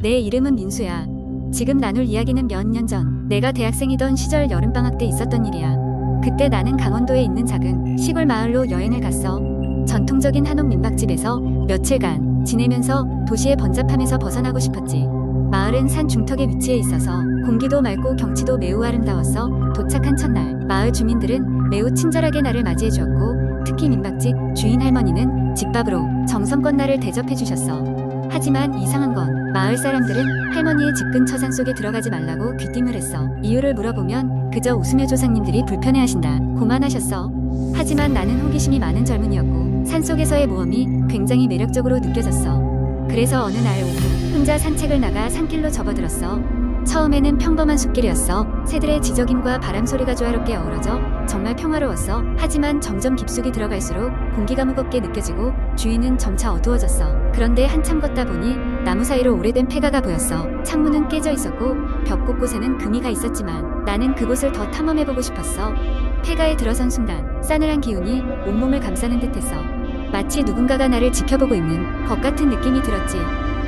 내 이름은 민수야. 지금 나눌 이야기는 몇 년 전 내가 대학생이던 시절 여름방학 때 있었던 일이야. 그때 나는 강원도에 있는 작은 시골 마을로 여행을 갔어. 전통적인 한옥 민박집에서 며칠간 지내면서 도시의 번잡함에서 벗어나고 싶었지. 마을은 산 중턱에 위치해 있어서 공기도 맑고 경치도 매우 아름다웠어. 도착한 첫날 마을 주민들은 매우 친절하게 나를 맞이해 주었고, 특히 민박집 주인 할머니는 집밥으로 정성껏 나를 대접해 주셨어. 하지만 이상한 건 마을 사람들은 할머니의 집 근처 산 속에 들어가지 말라고 귀띔을 했어. 이유를 물어보면 그저 웃으며 조상님들이 불편해하신다 고만하셨어. 하지만 나는 호기심이 많은 젊은이였고 산속에서의 모험이 굉장히 매력적으로 느껴졌어. 그래서 어느 날 오후 혼자 산책을 나가 산길로 접어들었어. 처음에는 평범한 숲길이었어. 새들의 지저귐과 바람 소리가 조화롭게 어우러져 정말 평화로웠어. 하지만 점점 깊숙이 들어갈수록 공기가 무겁게 느껴지고 주위는 점차 어두워졌어. 그런데 한참 걷다 보니 나무 사이로 오래된 폐가가 보였어. 창문은 깨져 있었고 벽 곳곳에는 금이가 있었지만 나는 그곳을 더 탐험해보고 싶었어. 폐가에 들어선 순간 싸늘한 기운이 온몸을 감싸는 듯했어. 마치 누군가가 나를 지켜보고 있는 것 같은 느낌이 들었지.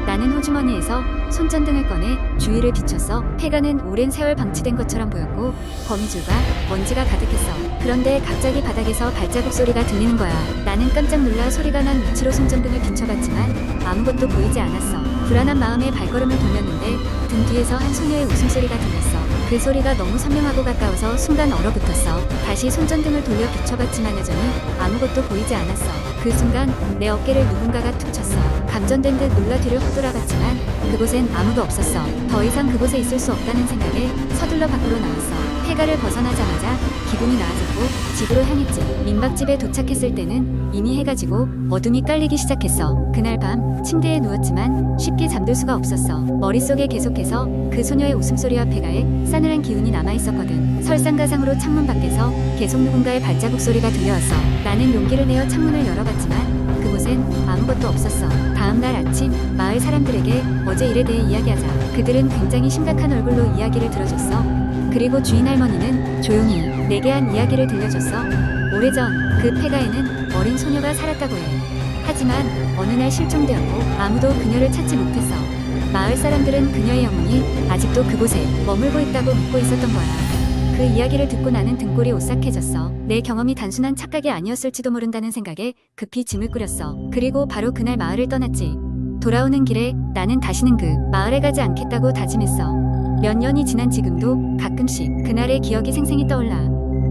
나는 호주머니에서 손전등을 꺼내 주위를 비췄어. 폐가는 오랜 세월 방치된 것처럼 보였고 거미줄과 먼지가 가득했어. 그런데 갑자기 바닥에서 발자국 소리가 들리는 거야. 나는 깜짝 놀라 소리가 난 위치로 손전등을 비춰봤지만 아무것도 보이지 않았어. 불안한 마음에 발걸음을 돌렸는데 등 뒤에서 한 소녀의 웃음소리가 들렸어. 그 소리가 너무 선명하고 가까워서 순간 얼어붙었어. 다시 손전등을 돌려 비춰봤지만 여전히 아무것도 보이지 않았어. 그 순간 내 어깨를 누군가가 툭 쳤어. 감전된 듯 놀라 뒤를 헛돌아봤지만 그곳엔 아무도 없었어. 더 이상 그곳에 있을 수 없다는 생각에 서둘러 밖으로 나왔어. 폐가를 벗어나자마자 기분이 나아졌고 집으로 향했지. 민박집에 도착했을 때는 이미 해가 지고 어둠이 깔리기 시작했어. 그날 밤 침대에 누웠지만 쉽게 잠들 수가 없었어. 머릿속에 계속해서 그 소녀의 웃음소리와 폐가에 싸늘한 기운이 남아있었거든. 설상가상으로 창문 밖에서 계속 누군가의 발자국 소리가 들려왔어. 나는 용기를 내어 창문을 열어봤지만 그곳엔 아무것도 없었어. 다음날 아침 마을 사람들에게 어제 일에 대해 이야기하자 그들은 굉장히 심각한 얼굴로 이야기를 들어줬어. 그리고 주인 할머니는 조용히 내게 한 이야기를 들려줬어. 오래전 그 폐가에는 어린 소녀가 살았다고 해. 하지만 어느 날 실종되었고 아무도 그녀를 찾지 못했어. 마을 사람들은 그녀의 영혼이 아직도 그곳에 머물고 있다고 믿고 있었던 거야. 그 이야기를 듣고 나는 등골이 오싹해졌어. 내 경험이 단순한 착각이 아니었을지도 모른다는 생각에 급히 짐을 꾸렸어. 그리고 바로 그날 마을을 떠났지. 돌아오는 길에 나는 다시는 그 마을에 가지 않겠다고 다짐했어. 몇 년이 지난 지금도 가끔씩 그날의 기억이 생생히 떠올라.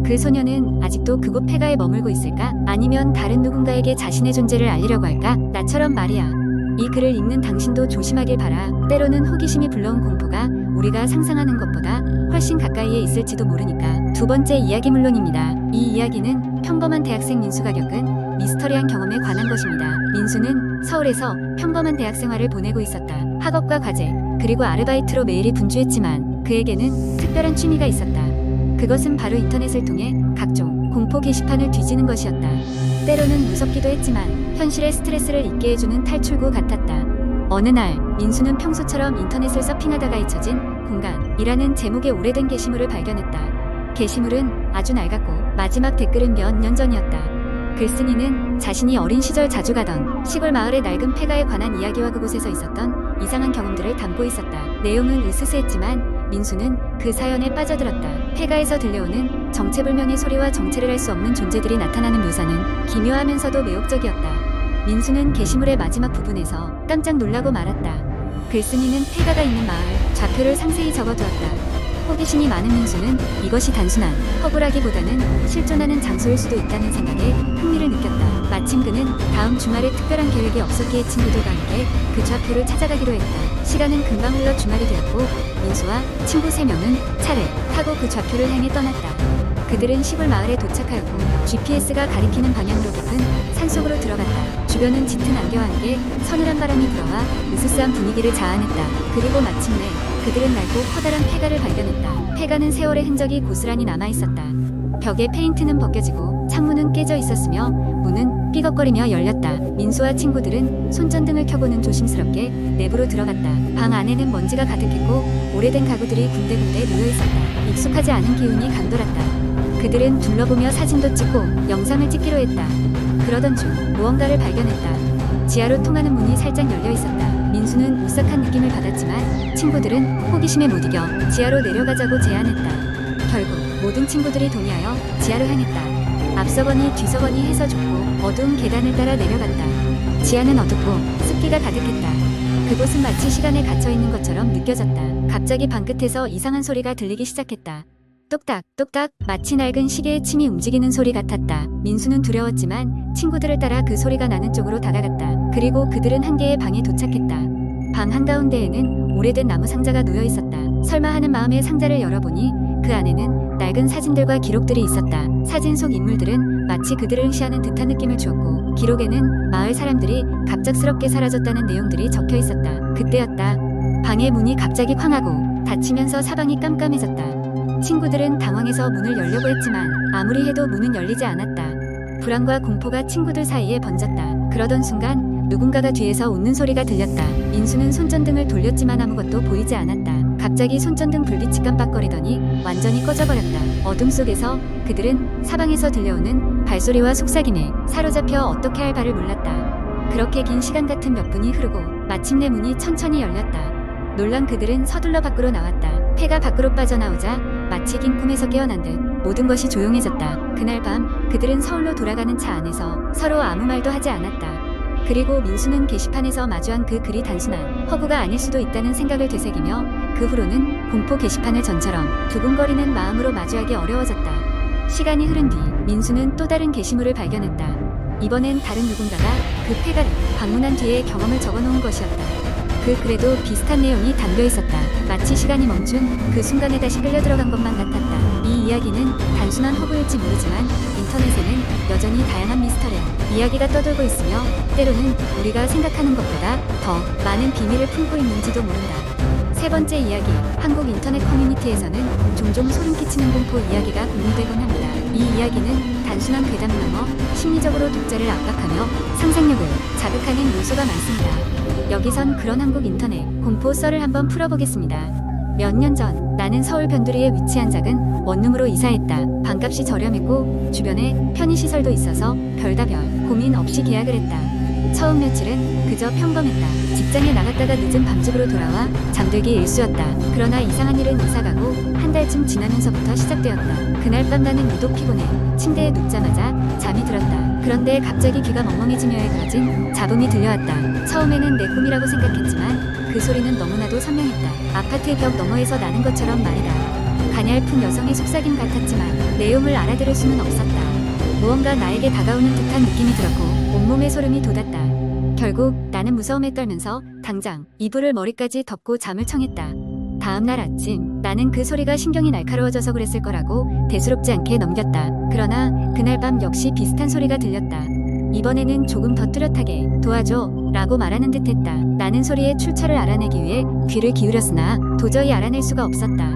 그 소녀는 아직도 그곳 폐가에 머물고 있을까? 아니면 다른 누군가에게 자신의 존재를 알리려고 할까? 나처럼 말이야. 이 글을 읽는 당신도 조심하길 바라. 때로는 호기심이 불러온 공포가 우리가 상상하는 것보다 훨씬 가까이에 있을지도 모르니까. 두 번째 이야기물론입니다. 이 이야기는 평범한 대학생 민수가 겪은 미스터리한 경험에 관한 것입니다. 민수는 서울에서 평범한 대학 생활을 보내고 있었다. 학업과 과제, 그리고 아르바이트로 매일이 분주했지만 그에게는 특별한 취미가 있었다. 그것은 바로 인터넷을 통해 각종 공포 게시판을 뒤지는 것이었다. 때로는 무섭기도 했지만 현실의 스트레스를 잊게 해주는 탈출구 같았다. 어느 날 민수는 평소처럼 인터넷을 서핑하다가 잊혀진 공간이라는 제목의 오래된 게시물을 발견했다. 게시물은 아주 낡았고 마지막 댓글은 몇 년 전이었다. 글쓴이는 자신이 어린 시절 자주 가던 시골 마을의 낡은 폐가에 관한 이야기와 그곳에서 있었던 이상한 경험들을 담고 있었다. 내용은 으스스했지만 민수는 그 사연에 빠져들었다. 폐가에서 들려오는 정체불명의 소리와 정체를 알 수 없는 존재들이 나타나는 묘사는 기묘하면서도 매혹적이었다. 민수는 게시물의 마지막 부분에서 깜짝 놀라고 말았다. 글쓴이는 폐가가 있는 마을 좌표를 상세히 적어두었다. 호기심이 많은 민수는 이것이 단순한 허구라기보다는 실존하는 장소일 수도 있다는 생각에 흥미를 느꼈다. 마침 그는 다음 주말에 특별한 계획이 없었기에 친구들과 함께 그 좌표를 찾아가기로 했다. 시간은 금방 흘러 주말이 되었고 민수와 친구 3명은 차를 타고 그 좌표를 향해 떠났다. 그들은 시골 마을에 도착하였고 GPS가 가리키는 방향으로 깊은 산속으로 들어갔다. 주변은 짙은 안개와 함께 서늘한 바람이 불어와 으스스한 분위기를 자아냈다. 그리고 마침내 그들은 낡고 커다란 폐가를 발견했다. 폐가는 세월의 흔적이 고스란히 남아있었다. 벽의 페인트는 벗겨지고 창문은 깨져 있었으며 문은 삐걱거리며 열렸다. 민수와 친구들은 손전등을 켜고는 조심스럽게 내부로 들어갔다. 방 안에는 먼지가 가득했고 오래된 가구들이 군데군데 놓여있었다. 익숙하지 않은 기운이 감돌았다. 그들은 둘러보며 사진도 찍고 영상을 찍기로 했다. 그러던 중 무언가를 발견했다. 지하로 통하는 문이 살짝 열려 있었다. 민수는 오싹한 느낌을 받았지만 친구들은 호기심에 못 이겨 지하로 내려가자고 제안했다. 결국 모든 친구들이 동의하여 지하로 향했다. 앞서거니 뒤서거니 해서 좁고 어두운 계단을 따라 내려갔다. 지하는 어둡고 습기가 가득했다. 그곳은 마치 시간에 갇혀 있는 것처럼 느껴졌다. 갑자기 방끝에서 이상한 소리가 들리기 시작했다. 똑딱 똑딱 마치 낡은 시계의 침이 움직이는 소리 같았다. 민수는 두려웠지만 친구들을 따라 그 소리가 나는 쪽으로 다가갔다. 그리고 그들은 한 개의 방에 도착했다. 방 한가운데에는 오래된 나무 상자가 놓여 있었다. 설마 하는 마음에 상자를 열어보니 그 안에는 낡은 사진들과 기록들이 있었다. 사진 속 인물들은 마치 그들을 응시하는 듯한 느낌을 주었고 기록에는 마을 사람들이 갑작스럽게 사라졌다는 내용들이 적혀 있었다. 그때였다. 방의 문이 갑자기 쾅 하고 닫히면서 사방이 깜깜해졌다. 친구들은 당황해서 문을 열려고 했지만 아무리 해도 문은 열리지 않았다. 불안과 공포가 친구들 사이에 번졌다. 그러던 순간 누군가가 뒤에서 웃는 소리가 들렸다. 민수는 손전등을 돌렸지만 아무것도 보이지 않았다. 갑자기 손전등 불빛이 깜빡거리더니 완전히 꺼져버렸다. 어둠 속에서 그들은 사방에서 들려오는 발소리와 속삭임에 사로잡혀 어떻게 할 바를 몰랐다. 그렇게 긴 시간 같은 몇 분이 흐르고 마침내 문이 천천히 열렸다. 놀란 그들은 서둘러 밖으로 나왔다. 폐가 밖으로 빠져나오자 마치 긴 꿈에서 깨어난 듯 모든 것이 조용해졌다. 그날 밤 그들은 서울로 돌아가는 차 안에서 서로 아무 말도 하지 않았다. 그리고 민수는 게시판에서 마주한 그 글이 단순한 허구가 아닐 수도 있다는 생각을 되새기며 그 후로는 공포 게시판을 전처럼 두근거리는 마음으로 마주하기 어려워졌다. 시간이 흐른 뒤 민수는 또 다른 게시물을 발견했다. 이번엔 다른 누군가가 그 폐가를 방문한 뒤에 경험을 적어놓은 것이었다. 그 글에도 비슷한 내용이 담겨 있었다. 마치 시간이 멈춘 그 순간에 다시 끌려 들어간 것만 같았다. 이 이야기는 단순한 허구일지 모르지만 인터넷에는 여전히 다양한 미스터리한 이야기가 떠돌고 있으며 때로는 우리가 생각하는 것보다 더 많은 비밀을 품고 있는지도 모른다. 세 번째 이야기, 한국 인터넷 커뮤니티에서는 종종 소름 끼치는 공포 이야기가 공유되곤 합니다. 이 이야기는 단순한 괴담을 넘어 심리적으로 독자를 압박하며 상상력을 자극하는 요소가 많습니다. 여기선 그런 한국 인터넷 공포 썰을 한번 풀어보겠습니다. 몇 년 전 나는 서울 변두리에 위치한 작은 원룸으로 이사했다. 방값이 저렴했고 주변에 편의시설도 있어서 별다별 고민 없이 계약을 했다. 처음 며칠은 그저 평범했다. 직장에 나갔다가 늦은 밤집으로 돌아와 잠들기 일쑤였다. 그러나 이상한 일은 이사가고 한 달쯤 지나면서부터 시작되었다. 그날 밤 나는 유독 피곤해 침대에 눕자마자 잠이 들었다. 그런데 갑자기 귀가 멍멍해지며에 그어진 잡음이 들려왔다. 처음에는 내 꿈이라고 생각했지만 그 소리는 너무나도 선명했다. 아파트의 벽 너머에서 나는 것처럼 말이다. 가냘픈 여성의 속삭임 같았지만 내용을 알아들을 수는 없었다. 무언가 나에게 다가오는 듯한 느낌이 들었고 온몸에 소름이 돋았다. 결국 나는 무서움에 떨면서 당장 이불을 머리까지 덮고 잠을 청했다. 다음날 아침 나는 그 소리가 신경이 날카로워져서 그랬을 거라고 대수롭지 않게 넘겼다. 그러나 그날 밤 역시 비슷한 소리가 들렸다. 이번에는 조금 더 뚜렷하게 도와줘 라고 말하는 듯 했다. 나는 소리의 출처를 알아내기 위해 귀를 기울였으나 도저히 알아낼 수가 없었다.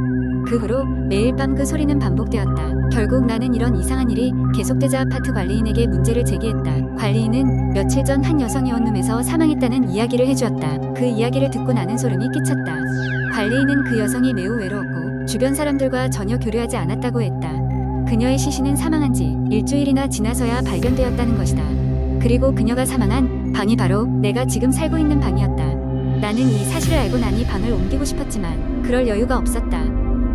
그 후로 매일 밤 그 소리는 반복되었다. 결국 나는 이런 이상한 일이 계속되자 아파트 관리인에게 문제를 제기했다. 관리인은 며칠 전 한 여성이 원룸에서 사망했다는 이야기를 해주었다. 그 이야기를 듣고 나는 소름이 끼쳤다. 관리인은 그 여성이 매우 외로웠고 주변 사람들과 전혀 교류하지 않았다고 했다. 그녀의 시신은 사망한 지 일주일이나 지나서야 발견되었다는 것이다. 그리고 그녀가 사망한 방이 바로 내가 지금 살고 있는 방이었다. 나는 이 사실을 알고 나니 방을 옮기고 싶었지만 그럴 여유가 없었다.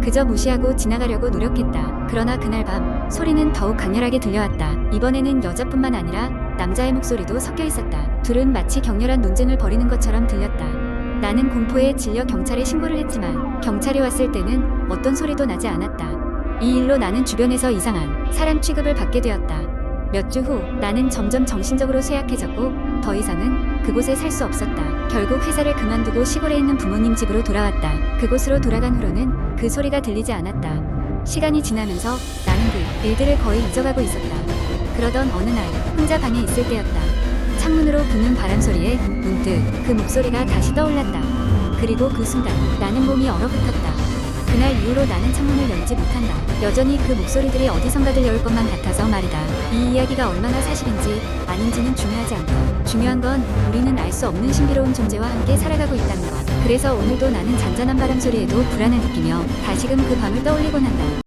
그저 무시하고 지나가려고 노력했다. 그러나 그날 밤 소리는 더욱 강렬하게 들려왔다. 이번에는 여자뿐만 아니라 남자의 목소리도 섞여 있었다. 둘은 마치 격렬한 논쟁을 벌이는 것처럼 들렸다. 나는 공포에 질려 경찰에 신고를 했지만 경찰이 왔을 때는 어떤 소리도 나지 않았다. 이 일로 나는 주변에서 이상한 사람 취급을 받게 되었다. 몇 주 후 나는 점점 정신적으로 쇠약해졌고 더 이상은 그곳에 살 수 없었다. 결국 회사를 그만두고 시골에 있는 부모님 집으로 돌아왔다. 그곳으로 돌아간 후로는 그 소리가 들리지 않았다. 시간이 지나면서 나는 그 일들을 거의 잊어가고 있었다. 그러던 어느 날 혼자 방에 있을 때였다. 창문으로 부는 바람 소리에 문득 그 목소리가 다시 떠올랐다. 그리고 그 순간 나는 몸이 얼어붙었다. 그날 이후로 나는 창문을 열지 못한다. 여전히 그 목소리들이 어디선가 들려올 것만 같아서 말이다. 이 이야기가 얼마나 사실인지 아닌지는 중요하지 않고 중요한 건 우리는 알 수 없는 신비로운 존재와 함께 살아가고 있다는 것. 그래서 오늘도 나는 잔잔한 바람 소리에도 불안을 느끼며 다시금 그 밤을 떠올리곤 한다.